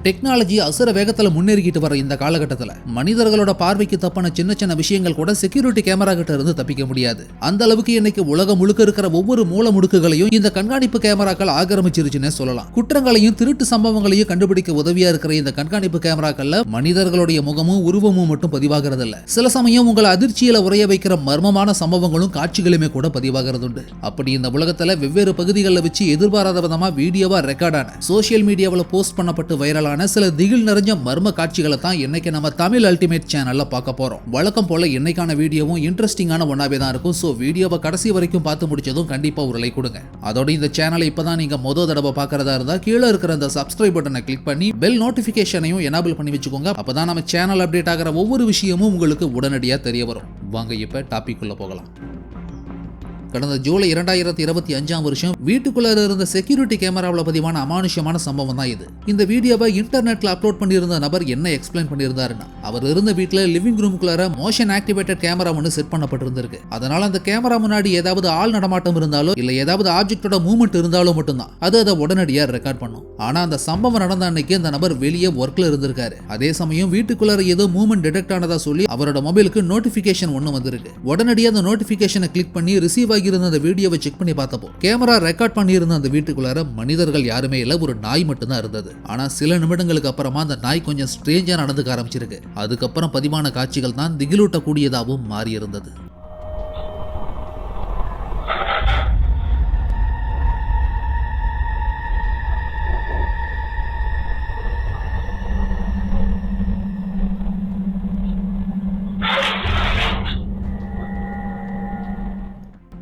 Technology அசுர வேகத்துல முன்னேறிக்கிட்டு வர இந்த காலகட்டத்துல மனிதர்களோட பார்வைக்கு தப்பான சின்ன சின்ன விஷயங்கள் கூட செக்யூரிட்டி கேமரா கிட்ட இருந்து தப்பிக்க முடியாது. அந்த அளவுக்கு இன்னைக்கு உலகம் முழுக்க இருக்கிற ஒவ்வொரு மூல முடுக்குகளையும் இந்த கண்காணிப்பு கேமராக்கள் ஆக்கிரமிச்சிருச்சுன்னே சொல்லலாம். குற்றங்களையும் திருட்டு சம்பவங்களையும் கண்டுபிடிக்க உதவியா இருக்கிற இந்த கண்காணிப்பு கேமராக்கள்ல மனிதர்களுடைய முகமும் உருவமும் மட்டும் பதிவாகிறது இல்ல, சில சமயம் உங்களை அதிர்ச்சியில உரைய வைக்கிற மர்மமான சம்பவங்களும் காட்சிகளுமே கூட பதிவாகிறது உண்டு. அப்படி இந்த உலகத்துல வெவ்வேறு பகுதிகளில் வச்சு எதிர்பாராத விதமா வீடியோவா ரெக்கார்டான சோசியல் மீடியாவில் போஸ்ட் பண்ணப்பட்டு வைரலான சில திகில் நிறைஞ்ச மர்ம காட்சிகளை தான் இன்னைக்கு நம்ம தமிழ் அல்டிமேட் சேனல்ல பார்க்க போறோம். வழக்கம் போல இன்னைக்கான வீடியோவும் இன்ட்ரெஸ்டிங்கான ஒன்னாவே தான் இருக்கும். சோ வீடியோவை கடைசி வரைக்கும் பார்த்து முடிச்சதும் கண்டிப்பா ஒரு லைக் கொடுங்க. அதோட இந்த சேனலை இப்பதான் நீங்க முதல் தடவை பார்க்கறதா இருந்தா கீழே இருக்கிற அந்த சப்ஸ்கிரைப் பட்டனை கிளிக் பண்ணி பெல் நோட்டிபிகேஷனையும் எனேபிள் பண்ணி வச்சுக்கோங்க. அப்பதான் நம்ம சேனல் அப்டேட் ஆகிற ஒவ்வொரு விஷயமும் உங்களுக்கு உடனடியா தெரிய வரும். வாங்க இப்ப டாபிக் உள்ள போகலாம். கடந்த ஜூலை 2025 வீட்டுக்குள்ள இருந்த செக்யூரிட்டி கேமராவில் பதிவான அமானுஷ்யமான சம்பவம் தான் இது. இந்த வீடியோவை இன்டர்நெட்ல அப்லோட் பண்ணியிருந்த நபர் என்ன எக்ஸ்பிளைன் பண்ணியிருந்தாருன்னா, அவர் இருந்த வீட்டுல லிவிங் ரூமுக்குள்ள மோஷன் ஆக்டிவேட்டட் கேமரா ஒன்று செட் பண்ணப்பட்டிருந்திருக்கு. அதனால அந்த கேமரா முன்னாடி ஏதாவது ஆள் நடமாட்டம் இருந்தாலோ இல்ல ஏதாவது ஆப்ஜெக்டோட மூவ்மெண்ட் இருந்தாலும் மட்டும்தான் அது அதை உடனடியா ரெக்கார்ட் பண்ணும். ஆனா அந்த சம்பவம் நடந்த அன்னைக்கு அந்த நபர் வெளியே ஒர்க்ல இருந்திருக்காரு. அதே சமயம் வீட்டுக்குள்ள ஏதோ மூவ்மெண்ட் டிடெக்ட் ஆனதா சொல்லி அவரோட மொபைலுக்கு நோட்டிபிகேஷன் ஒன்று வந்திருக்கு. உடனடியா அந்த நோட்டிபிகேஷனை கிளிக் பண்ணி ரிசீவ் இருந்த அந்த வீடியோவை செக் பண்ணி பார்த்தப்போ கேமரா ரெக்கார்ட் பண்ணி இருந்த அந்த வீட்டுக்குள்ளார மனிதர்கள் யாருமே இல்ல, ஒரு நாய் மட்டும் தான் இருந்தது. ஆனா சில நிமிடங்களுக்கு அப்புறமா அந்த நாய் கொஞ்சம் ஸ்ட்ரேஞ்சா நடந்துக்க ஆரம்பிச்சிருக்கு. அதுக்கப்புறம் பதிவான காட்சிகள் தான் திகிலூட்டக்கூடியதாகவும் மாறி இருந்தது.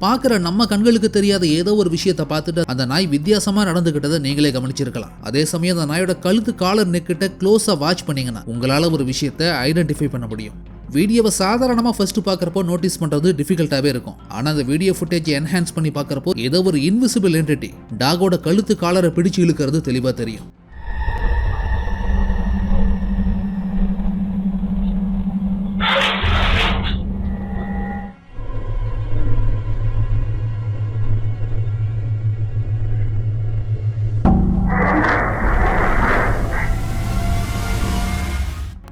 பார்க்குற நம்ம கண்களுக்கு தெரியாத ஏதோ ஒரு விஷயத்தை பார்த்துட்டு அந்த நாய் வித்தியாசமா நடந்துகிட்டதை நீங்களே கவனிச்சிருக்கலாம். அதே சமயம் அந்த நாயோட கழுத்து காலர் நெக்கிட்ட க்ளோஸா வாட்ச் பண்ணீங்கன்னா உங்களால ஒரு விஷயத்தை ஐடென்டிஃபை பண்ண முடியும். வீடியோவை சாதாரணமாக ஃபர்ஸ்ட் பார்க்குறப்போ நோட்டீஸ் பண்ணுறது டிஃபிகல்ட்டாகவே இருக்கும். ஆனால் அந்த வீடியோ ஃபுட்டேஜ் என்ஹான்ஸ் பண்ணி பார்க்குறப்போ ஏதோ ஒரு இன்விசிபிள் என்டிட்டி டாகோட கழுத்து காலரை பிடிச்சு இழுக்கிறது தெளிவாக தெரியும்.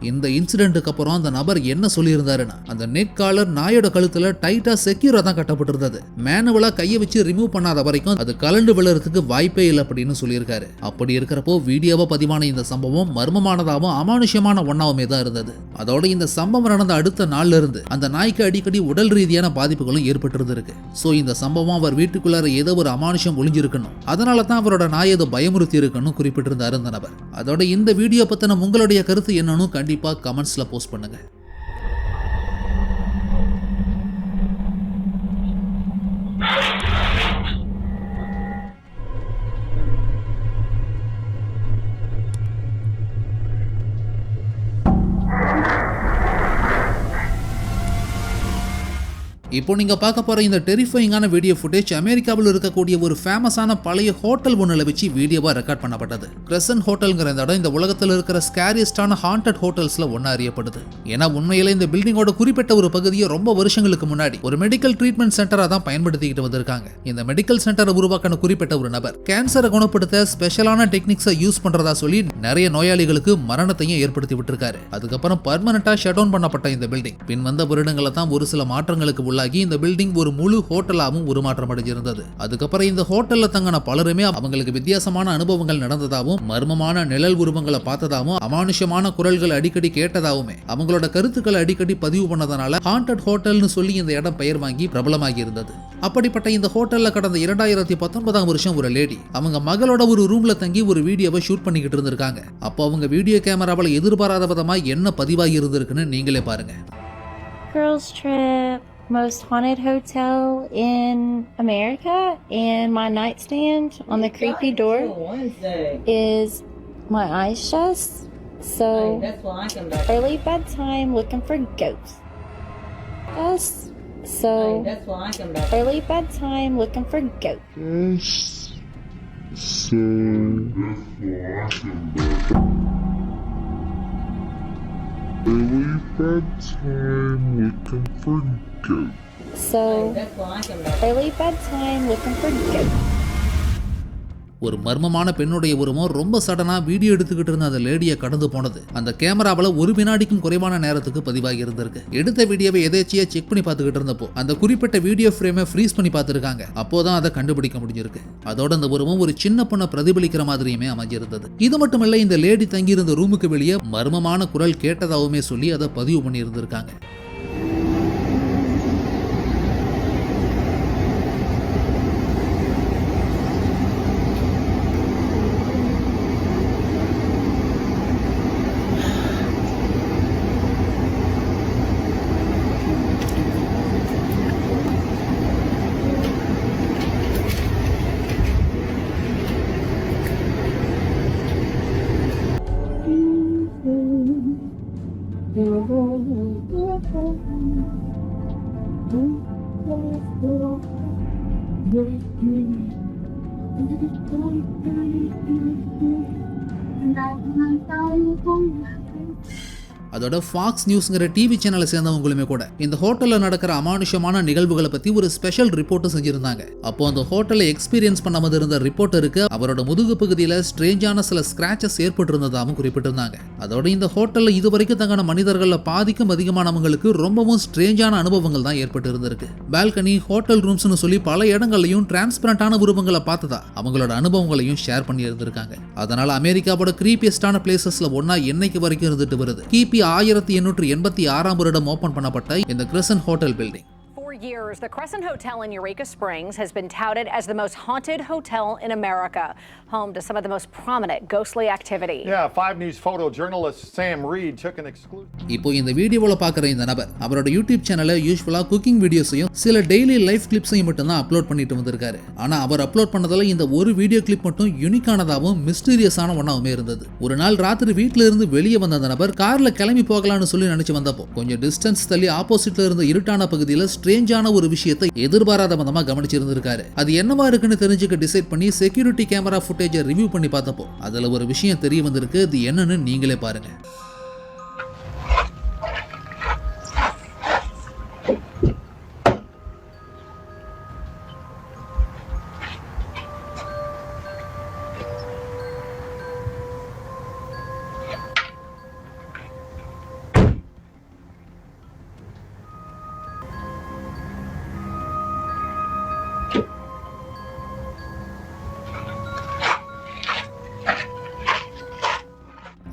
இந்த இன்சிடென்ட்டுக்கு அப்புறம் அந்த நபர் என்ன சொல்லியிருந்தாருன்னா, அந்த நெக் காலர் நாயோட கழுத்துல டைட்டா செக்யூரா தான் கட்டப்பட்டிருந்தது. மேனுவலா கையை வச்சு ரிமூவ் பண்ணாத வரைக்கும் அது கலண்டு விழுறதுக்கு வாய்ப்பே இல்லை அப்படின்னு சொல்லியிருக்காரு. அப்படி இருக்கிறப்போ வீடியோவா பதிவான இந்த சம்பவம் மர்மமானதாகவும் அமானுஷ்யமான ஒன்னாவுமே தான் இருந்தது. அதோட இந்த சம்பவம் நடந்த அடுத்த நாள்ல இருந்து அந்த நாய்க்கு அடிக்கடி உடல் ரீதியான பாதிப்புகளும் ஏற்பட்டிருந்திருக்கு. சோ இந்த சம்பவம் அவர் வீட்டுக்குள்ளார ஏதோ ஒரு அமானுஷ்யம் ஒளிஞ்சிருக்கணும், அதனால தான் அவரோட நாயை ஏதோ பயமுறுத்தி இருக்கணும் குறிப்பிட்டிருந்தாரு அந்த நபர். அதோட இந்த வீடியோ பத்தின உங்களுடைய கருத்து என்னன்னு கண்டிப்பா கமெண்ட்ஸ்ல போஸ்ட் பண்ணுங்க. இப்போ நீங்க பார்க்க போற இந்த டெரிஃபைங்கான வீடியோ ஃபுட்டேஜ் அமெரிக்காவில் இருக்கக்கூடிய ஒரு ஃபேமஸான பழைய ஹோட்டல் ஒன்றில் வச்சு வீடியோவா ரெக்கார்ட் பண்ணப்பட்டது. கிரசன்ட் ஹோட்டல்ங்கிற இந்த இடம் இந்த உலகத்தில் இருக்கிற ஸ்கேரியஸ்டான ஹாண்டட் ஹோட்டல்ஸ்ல ஒன்னா அறியப்படுது. ஏன்னா உண்மையில இந்த பில்டிங்கோட குறிப்பிட்ட ஒரு பகுதியை ரொம்ப வருஷங்களுக்கு முன்னாடி ஒரு மெடிக்கல் ட்ரீட்மெண்ட் சென்டரா தான் பயன்படுத்திக்கிட்டு வந்திருக்காங்க. இந்த மெடிக்கல் சென்டரை உருவாக்கின குறிப்பிட்ட ஒரு நபர் கேன்சரை குணப்படுத்த ஸ்பெஷலான டெக்னிக்ஸை யூஸ் பண்றதா சொல்லி நிறைய நோயாளிகளுக்கு மரணத்தையும் ஏற்படுத்தி விட்டுருக்காரு. அதுக்கப்புறம் பர்மனண்டா ஷட் டவுன் பண்ணப்பட்ட இந்த பில்டிங் பின் வந்த வருடங்களை தான் ஒரு சில மாற்றங்களுக்கு இந்த பில்டிங் ஒரு முழு ஹோட்டலாவும் உருமாற்றம் அடைஞ்சிருந்தது. அதுக்கப்புறம் இந்த ஹோட்டல்ல தங்கின பலருமே அவங்களுக்கு வித்தியாசமான அனுபவங்கள் நடந்ததாகவும் மர்மமான நிழல் உருவங்களை பார்த்ததாகவும் அமானுஷ்யமான குரல்கள் அடிக்கடி கேட்டதாவுமே அவங்களோட கருத்துக்களை அடிக்கடி பதிவு பண்ணதனால ஹாண்டட் ஹோட்டல்னு சொல்லி இந்த இடம் பெயர் வாங்கி பிரபலமாகி இருந்தது. அப்படிப்பட்ட இந்த ஹோட்டல்ல கடந்த 2019 ஒரு லேடி அவங்க மகளோட ஒரு ரூம்ல தங்கி ஒரு வீடியோவை ஷூட் பண்ணிக்கிட்டு இருந்திருக்காங்க. அப்போ அவங்க வீடியோ கேமராவில் எதிர்பாராத விதமா என்ன பதிவாகி இருந்திருக்குன்னு நீங்களே பாருங்க. Girls trip, most haunted hotel in America, and my nightstand on the creepy door is my eyes shut. So early bedtime looking for ghosts. Yes. So early bedtime looking for ghosts. So early bedtime looking for ghosts. So early bedtime looking for ghosts. ஒரு மர்மமான பெண்ணுடைய உருவம் ரொம்ப சடனா video எடுத்துக்கிட்டு இருந்த அந்த லேடியை கடந்து போனது அந்த கேமராவில் ஒரு வினாடிக்கும் குறைவான நேரத்துக்கு பதிவாகி இருந்திருக்கு. எடுத்த வீடியோவை எதேச்சியா செக் பண்ணி பார்த்துக்கிட்டு இருந்தப்போ அந்த குறிப்பிட்ட வீடியோ ஃப்ரேமை ஃப்ரீஸ் பண்ணி பார்த்துருக்காங்க. அப்போதான் அதை கண்டுபிடிக்க முடிஞ்சிருக்கு. அதோட அந்த உருவம் ஒரு சின்ன பொண்ணை பிரதிபலிக்கிற மாதிரியுமே அமைஞ்சிருந்தது. இது மட்டுமல்ல, இந்த லேடி தங்கியிருந்த ரூமுக்கு வெளியே மர்மமான குரல் கேட்டதாகவுமே சொல்லி அதை பதிவு பண்ணி இருந்திருக்காங்க. அதோட ஃபாக்ஸ் நியூஸ்ங்கிற டிவி சேனலை சேர்ந்தவங்களுமே கூட இந்த ஹோட்டல்ல நடக்கிற அமானுஷமான நிகழ்வுகளை பத்தி ஒரு ஸ்பெஷல் ரிப்போர்ட் செஞ்சிருந்தாங்க. அப்போ அந்த ஹோட்டலை எக்ஸ்பீரியன்ஸ் பண்ணாம இருந்த ரிப்போர்ட்டருக்கு அவரோட முதுகு பகுதியில ஸ்ட்ரேஞ்சான சில ஸ்கிராச்சஸ் ஏற்பட்டிருந்ததாகவும் குறிப்பிட்டிருந்தாங்க. அதோட இந்த ஹோட்டல்ல இதுவரைக்கும் தங்கின மனிதர்கள்ல பாதிக்கும் அதிகமானவங்களுக்கு ரொம்பவும் ஸ்ட்ரேஞ்சான அனுபவங்கள் தான் ஏற்பட்டு இருந்திருக்கு. பால்கனி, ஹோட்டல் ரூம்ஸ்னு சொல்லி பல இடங்கள்லையும் டிரான்ஸ்பரண்டான உருவங்களை பார்த்ததா அவங்களோட அனுபவங்களையும் ஷேர் பண்ணி இருந்திருக்காங்க. அதனால அமெரிக்காவோட கிரீப்பியஸ்டான பிளேசஸ்ல ஒன்னா என்னைக்கு வரைக்கும் இருந்துட்டு வருது. கிபி 1886 வருடம் ஓபன் பண்ணப்பட்ட இந்த crescent hotel building. Years, the Crescent Hotel in Eureka Springs has been touted as the most haunted hotel in America, home to some of the most prominent ghostly activity. Yeah, 5 News photojournalist Sam Reed took an exclusive. இப்போ இந்த வீடியோல பார்க்குற இந்த நபர் அவரோட YouTube சேனல்ல யூசுவலா cooking வீடியோஸையும் சில daily life கிளிப்ஸையும் மட்டும் தான் அப்லோட் பண்ணிட்டு வந்திருக்காரு. ஆனா அவர் அப்லோட் பண்ணதுல இந்த ஒரு வீடியோ கிளிப் மட்டும் யூனிக்கானதாகவும் மிஸ்டீரியஸான ஒன்னாவுமே இருந்தது. ஒரு நாள் ராத்திரி வீட்டுல இருந்து வெளியே வந்த அந்த நபர் கார்ல கிளம்பி போகலாம்னு சொல்லி நினைச்சு வந்தப்போ கொஞ்சம் டிஸ்டன்ஸ் தள்ளி ஆப்போசிட்ல இருந்த இருட்டான பகுதியில ஸ்ட்ரேஞ்சான ஒரு விஷயத்தை எதிர்பாராத விதமா கவனிச்சிருந்திருக்காரு. அது என்னவா இருக்குன்னு தெரிஞ்சுக்க டிசைட் பண்ணி செக்யூரிட்டி கேமரா ஃபுட்டேஜை ரிவ்யூ பண்ணி பார்த்தப்போ அதுல ஒரு விஷயம் தெரிய வந்திருக்கு. அது என்னன்னு நீங்களே பாருங்க.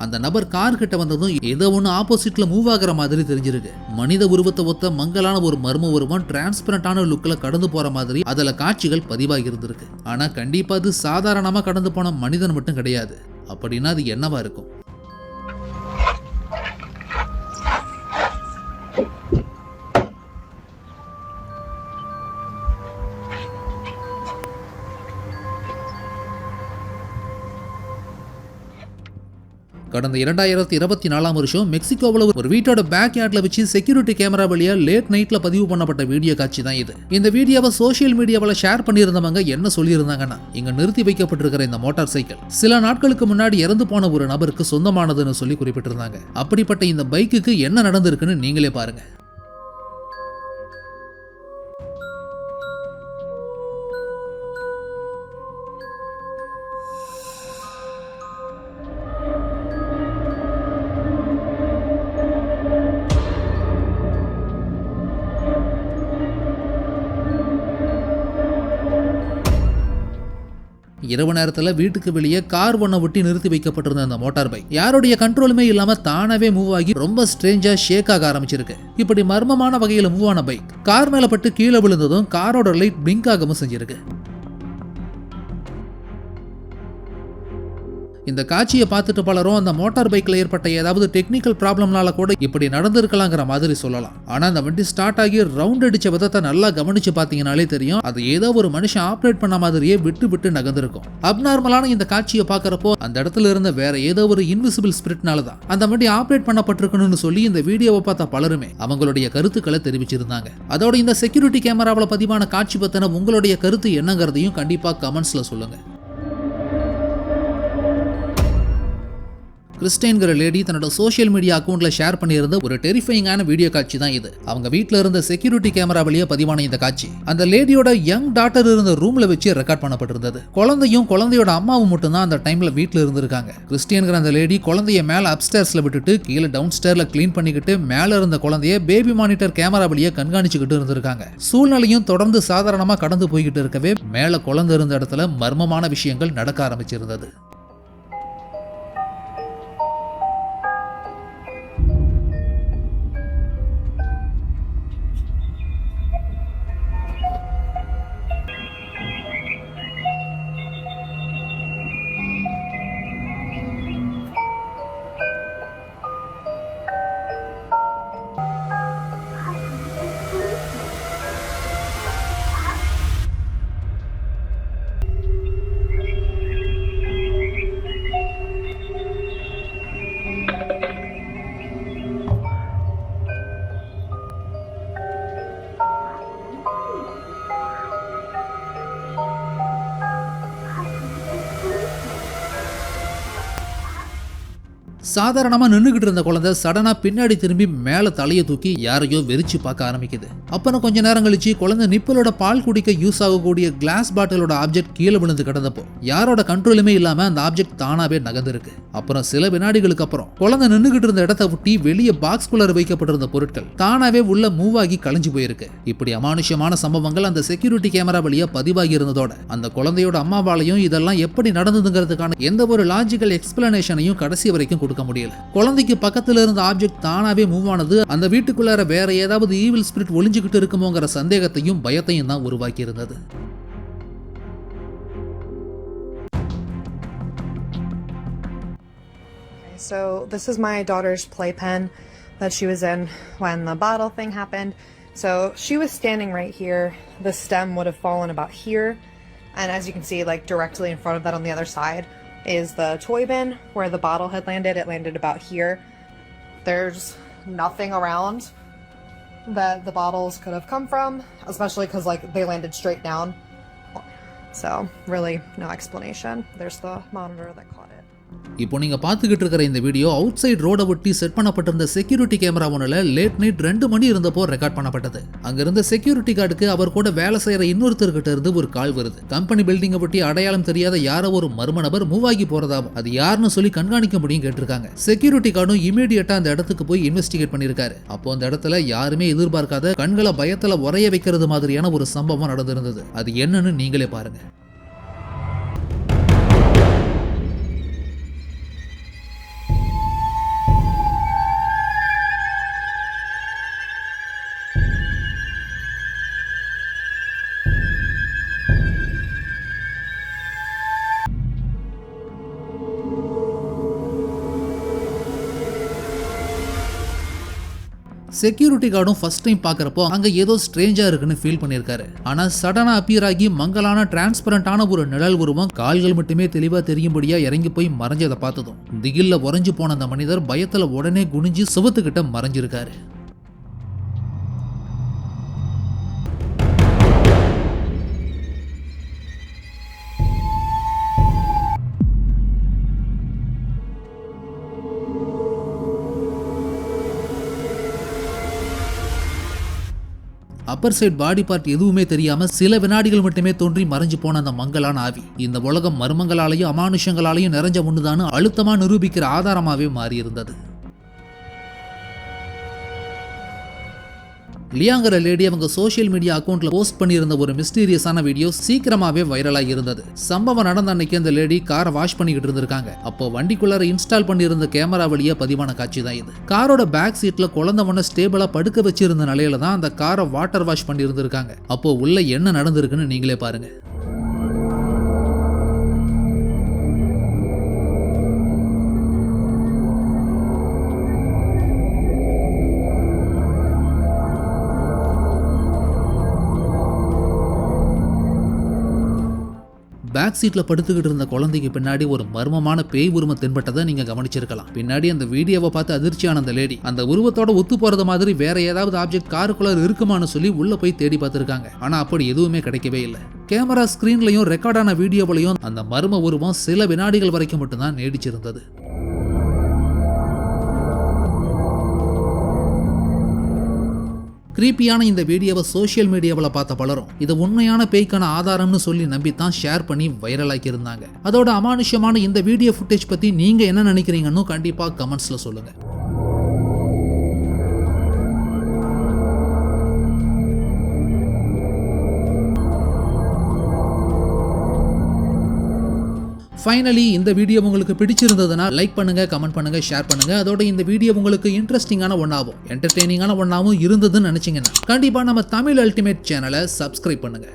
அந்த நபர் கார் கிட்ட வந்ததும் ஏதோ ஒன்று ஆப்போசிட்ல மூவ் ஆகிற மாதிரி தெரிஞ்சிருக்கு. மனித உருவத்தை ஒத்த மங்கலான ஒரு மர்ம உருவம் டிரான்ஸ்பரண்டான லுக்கில் கடந்து போற மாதிரி அதுல காட்சிகள் பதிவாகி இருந்திருக்கு. ஆனா கண்டிப்பா அது சாதாரணமா கடந்து போன மனிதன் மட்டும் கிடையாது. அப்படின்னா அது என்னவா இருக்கும்? கடந்த 2024 வருஷம் மெக்சிகோவில் ஒரு வீட்டோட பேக் யார்ட்ல வச்சு செக்யூரிட்டி கேமரா வழியா லேட் நைட்ல பதிவு பண்ணப்பட்ட வீடியோ காட்சி தான் இது. இந்த வீடியோவை சோசியல் மீடியாவில் ஷேர் பண்ணியிருந்தவங்க என்ன சொல்லியிருந்தாங்கன்னா, இங்க நிறுத்தி வைக்கப்பட்டிருக்கிற இந்த மோட்டார் சைக்கிள் சில நாட்களுக்கு முன்னாடி இறந்து போன ஒரு நபருக்கு சொந்தமானதுன்னு சொல்லி குறிப்பிட்டிருந்தாங்க. அப்படிப்பட்ட இந்த பைக்குக்கு என்ன நடந்திருக்குன்னு நீங்களே பாருங்க. இரவு நேரத்துல வீட்டுக்கு வெளியே கார் ஒன்ன ஒட்டி நிறுத்தி வைக்கப்பட்டிருந்த அந்த மோட்டார் பைக் யாருடைய கண்ட்ரோலுமே இல்லாம தானாவே மூவ் ஆகி ரொம்ப ஸ்ட்ரேஞ்சா ஷேக் ஆக ஆரம்பிச்சிருக்கு. இப்படி மர்மமான வகையில மூவ் ஆன பைக் கார் மேல பட்டு கீழே விழுந்ததும் காரோட லைட் பிளிங்க் ஆகவும் செஞ்சிருக்கு. இந்த காட்சியை பார்த்துட்டு பலரும் அந்த மோட்டார் பைக்ல ஏற்பட்ட ஏதாவது டெக்னிக்கல் ப்ராப்ளம்னால கூட இப்படி நடந்திருக்கலாங்கிற மாதிரி சொல்லலாம். ஆனா அந்த வண்டி ஸ்டார்ட் ஆகி ரவுண்ட் அடிச்ச விதத்தை நல்லா கவனிச்சு பார்த்தீங்கனாலே தெரியும், அது ஏதோ ஒரு மனுஷன் ஆப்ரேட் பண்ண மாதிரியே விட்டு விட்டு நகர்ந்திருக்கும். அப்நார்மலான இந்த காட்சியை பார்க்கறப்போ அந்த இடத்துல இருந்த வேற ஏதோ ஒரு இன்விசிபிள் ஸ்பிரிட்னால தான் அந்த வண்டி ஆப்ரேட் பண்ணப்பட்டிருக்கணும்னு சொல்லி இந்த வீடியோவை பார்த்த பலருமே அவங்களுடைய கருத்துக்களை தெரிவிச்சிருந்தாங்க. அதோட இந்த செக்யூரிட்டி கேமராவில் பதிவான காட்சி பத்தின உங்களுடைய கருத்து என்னங்கிறதையும் கண்டிப்பா கமெண்ட்ஸ்ல சொல்லுங்க. கிறிஸ்டின்கிற லேடி தன்னோட சோஷியல் மீடியா அக்கௌண்ட்ல ஷேர் பண்ணியிருந்த ஒரு டெரிஃபைங்கான வீடியோ காட்சி தான் இது. அவங்க வீட்ல இருந்த செக்யூரிட்டி கேமரா வழியா பதிவான இந்த காட்சி அந்த லேடியோட யங் டாட்டர் இருந்த ரூம்ல வச்சு ரெக்கார்ட் பண்ணப்பட்டிருந்தது. குழந்தையும் குழந்தையோட அம்மாவும் மட்டும் தான் அந்த டைம்ல வீட்ல இருந்திருக்காங்க. கிறிஸ்டின்கிற அந்த லேடி குழந்தைய மேல அப்ஸ்டேர்ஸ்ல விட்டுட்டு கீழே டவுன் ஸ்டேர்ல கிளீன் பண்ணிக்கிட்டு மேல இருந்த குழந்தைய பேபி மானிட்டர் கேமரா வழியா கண்காணிச்சுக்கிட்டு இருந்திருக்காங்க. சூழ்நிலையும் தொடர்ந்து சாதாரணமா கடந்து போய்கிட்டு இருக்கவே மேல குழந்தை இருந்த இடத்துல மர்மமான விஷயங்கள் நடக்க ஆரம்பிச்சிருந்தது. சாதாரணமா நின்னுகிட்டு இருந்த குழந்தை சடனா பின்னாடி திரும்பி மேல தலையை தூக்கி யாரையோ வெறிச்சு பார்க்க ஆரம்பிக்குது. அப்புறம் கொஞ்ச நேரம் கழிச்சு குழந்தை நிப்பலோட பால் குடிக்க யூஸ் ஆகக்கூடிய கிளாஸ் பாட்டிலோட ஆப்ஜெக்ட் கீழே விழுந்து கிடந்தப்போ யாரோட கண்ட்ரோலுமே இல்லாம அந்த ஆப்ஜெக்ட் தானாவே நகர்ந்திருக்கு. அப்புறம் சில வினாடிகளுக்கு அப்புறம் குழந்தை நின்னுகிட்டு இருந்த இடத்தை விட்டு வெளியே பாக்ஸ் குள்ளர் வைக்கப்பட்டிருந்த பொருட்கள் தானாவே உள்ள மூவ் ஆகி கலைஞ்சு போயிருக்கு. இப்படி அமானுஷ்யமான சம்பவங்கள் அந்த செக்யூரிட்டி கேமரா வழியா பதிவாகி இருந்ததோட அந்த குழந்தையோட அம்மாவாலையும் இதெல்லாம் எப்படி நடந்ததுங்கிறதுக்கான எந்த ஒரு லாஜிக்கல் எக்ஸ்பிளனேஷனையும் கடைசி வரைக்கும் கொடுக்க முடியல. குழந்தைக்கு பக்கத்துல இருந்த ஆப்ஜெக்ட் தானாவே மூவ் ஆனது அந்த வீட்டுக்குள்ளார வேற ஏதாவது ஈவில் ஸ்பிரிட் ஒளிஞ்சுக்கிட்டு இருக்குமோங்கிற சந்தேகத்தையும் பயத்தையும் தான் உருவாக்கி இருந்தது. So this is my daughter's playpen that she was in when the bottle thing happened. So she was standing right here. The stem would have fallen about here, and as you can see, like directly in front of that on the other side is the toy bin where the bottle had landed. It landed about here. There's nothing around that the bottles could have come from, especially because like they landed straight down. So really no explanation. There's the monitor that caught it. இப்போ நீங்க பாத்துக்கிட்டு இருக்கிற இந்த video out side ரோட ஒட்டி set பண்ணப்பட்டிருந்த security camera ஒன்னுல late night 2 மணி இருந்தப்போ record பண்ணப்பட்டது. அங்க இருந்த செக்யூரிட்டி கார்டுக்கு அவர் கூட வேலை செய்யற இன்னொருத்தர்கிட்ட இருந்து ஒரு கால் வருது. கம்பெனி பில்டிங்கை ஒட்டி அடையாளம் தெரியாத யாரோ ஒரு மர்ம நபர் மூவ் ஆகி போறதாவும் அது யாருன்னு சொல்லி கண்காணிக்க முடியும் கேட்டிருக்காங்க. செக்யூரிட்டி கார்டும் இமீடியட்டா அந்த இடத்துக்கு போய் இன்வெஸ்டிகேட் பண்ணிருக்காரு. அப்போ அந்த இடத்துல யாருமே எதிர்பார்க்காத கண்களை பயத்துல உரைய வைக்கிறது மாதிரியான ஒரு சம்பவம் நடந்திருந்தது. அது என்னன்னு நீங்களே பாருங்க. செக்யூரிட்டி கார்டும் ஃபர்ஸ்ட் டைம் பார்க்கறப்போ அங்க ஏதோ ஸ்ட்ரேஞ்சா இருக்குன்னு ஃபீல் பண்ணியிருக்காரு. ஆனா சடனா அப்பியர் ஆகி மங்கலான டிரான்ஸ்பரண்டான ஒரு நிழல் உருவம் கால்கள் மட்டுமே தெளிவா தெரியும்படியா இறங்கி போய் மறைஞ்சதை பார்த்ததும் திகில்ல உறைஞ்சு போன அந்த மனிதர் பயத்துல உடனே குனிஞ்சு சுவத்துக்கிட்ட மறைஞ்சிருக்காரு. அப்பர் சைட் பாடி பார்ட் எதுவுமே தெரியாம சில வினாடிகள் மட்டுமே தோன்றி மறைஞ்சு போன அந்த மங்கலான ஆவி இந்த உலகம் மர்மங்களாலையும் அமானுஷங்களாலையும் நிறைஞ்ச ஒண்ணுதான்னு அழுத்தமா நிரூபிக்கிற ஆதாரமாவே மாறி இருந்தது. லியாங்கிற லேடி அவங்க சோஷியல் மீடியா அக்கௌண்ட்ல போஸ்ட் பண்ணியிருந்த ஒரு மிஸ்டீரியஸான வீடியோ சீக்கிரமாவே வைரலாகி இருந்தது. சம்பவம் நடந்த அன்னைக்கு அந்த லேடி காரை வாஷ் பண்ணிக்கிட்டு இருந்திருக்காங்க. அப்போ வண்டிக்குள்ளார இன்ஸ்டால் பண்ணியிருந்த கேமரா வழியா பதிவான காட்சி தான் இது. காரோட பேக் சீட்ல குழந்தை ஸ்டேபிளா படுக்க வச்சிருந்த நிலையில தான் அந்த காரை வாட்டர் வாஷ் பண்ணி இருந்திருக்காங்க. அப்போ உள்ள என்ன நடந்திருக்குன்னு நீங்களே பாருங்க. பேக் சீட்ல படுத்துக்கிட்டு இருந்த குழந்தைக்கு பின்னாடி ஒரு மர்மமான பேய் உருவம் தென்பட்டதை நீங்க கவனிச்சிருக்கலாம். பின்னாடி அந்த வீடியோவை பார்த்து அதிர்ச்சியான அந்த லேடி அந்த உருவத்தோட ஒத்து போறது மாதிரி வேற ஏதாவது ஆப்ஜெக்ட் காருக்குள்ள இருக்குமான்னு சொல்லி உள்ள போய் தேடி பார்த்திருக்காங்க. ஆனா அப்படி எதுவுமே கிடைக்கவே இல்லை. கேமரா ஸ்கிரீன்லயும் ரெக்கார்டான வீடியோவிலையும் அந்த மர்ம உருவம் சில வினாடிகள் வரைக்கும் மட்டும்தான் நீடிச்சிருந்தது. கிரீப்பியான இந்த வீடியோவை சோஷியல் மீடியாவில் பார்த்த பலரும் இது உண்மையான பேய்க்கான ஆதாரம்னு சொல்லி நம்பித்தான் ஷேர் பண்ணி வைரலாக்கி இருந்தாங்க. அதோட அமானுஷ்யமான இந்த வீடியோ ஃபுட்டேஜ் பத்தி நீங்க என்ன நினைக்கிறீங்கன்னு கண்டிப்பா கமெண்ட்ஸ்ல சொல்லுங்க. ஃபைனலி இந்த வீடியோ உங்களுக்கு பிடிச்சிருந்ததுன்னா லைக் பண்ணுங்க, கமெண்ட் பண்ணுங்க, ஷேர் பண்ணுங்க. அதோட இந்த வீடியோ உங்களுக்கு இன்ட்ரெஸ்டிங்கான ஒன்னாவும் என்டர்டெய்னிங்கான ஒன்னாவும் இருந்ததுன்னு நினைச்சீங்கன்னா கண்டிப்பா நம்ம தமிழ் அல்டிமேட் சேனலை சப்ஸ்கிரைப் பண்ணுங்க.